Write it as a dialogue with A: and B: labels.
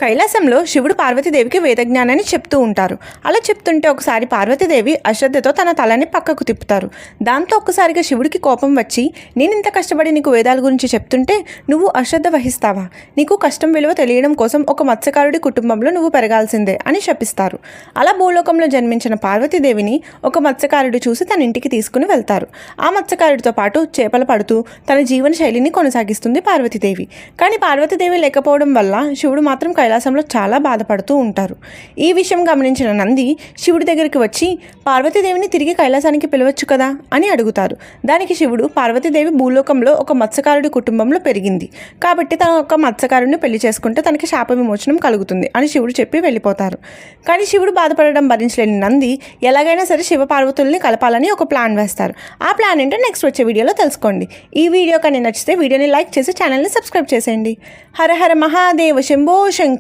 A: కైలాసంలో శివుడు పార్వతీదేవికి వేదజ్ఞానాన్ని చెప్తూ ఉంటారు. అలా చెప్తుంటే ఒకసారి పార్వతీదేవి అశ్రద్ధతో తన తలని పక్కకు తిప్పుతారు. దాంతో ఒక్కసారిగా శివుడికి కోపం వచ్చి, నేను ఇంత కష్టపడి నీకు వేదాల గురించి చెప్తుంటే నువ్వు అశ్రద్ధ వహిస్తావా? నీకు కష్టం విలువ తెలియడం కోసం ఒక మత్స్యకారుడి కుటుంబంలో నువ్వు పెరగాల్సిందే అని శపిస్తారు. అలా భూలోకంలో జన్మించిన పార్వతీదేవిని ఒక మత్స్యకారుడు చూసి తన ఇంటికి తీసుకుని వెళ్తారు. ఆ మత్స్యకారుడితో పాటు చేపలు పడుతూ తన జీవన శైలిని కొనసాగిస్తుంది పార్వతీదేవి. కానీ పార్వతీదేవి లేకపోవడం వల్ల శివుడు మాత్రం కైలాసంలో చాలా బాధపడుతూ ఉంటారు. ఈ విషయం గమనించిన నంది శివుడి దగ్గరికి వచ్చి, పార్వతీదేవిని తిరిగి కైలాసానికి పిలవచ్చు కదా అని అడుగుతారు. దానికి శివుడు, పార్వతీదేవి భూలోకంలో ఒక మత్స్యకారుడి కుటుంబంలో పెరిగింది కాబట్టి తన ఒక మత్స్యకారుడిని పెళ్లి చేసుకుంటే తనకి శాప విమోచనం కలుగుతుంది అని శివుడు చెప్పి వెళ్ళిపోతారు. కానీ శివుడు బాధపడడం భరించలేని నంది ఎలాగైనా సరే శివ పార్వతుల్ని కలపాలని ఒక ప్లాన్ వేస్తారు. ఆ ప్లాన్ ఏంటో నెక్స్ట్ వచ్చే వీడియోలో తెలుసుకోండి. ఈ వీడియో కానీ నచ్చితే వీడియోని లైక్ చేసి ఛానల్ని సబ్స్క్రైబ్ చేసేయండి. హర హర మహాదేవ శంభో శంకర.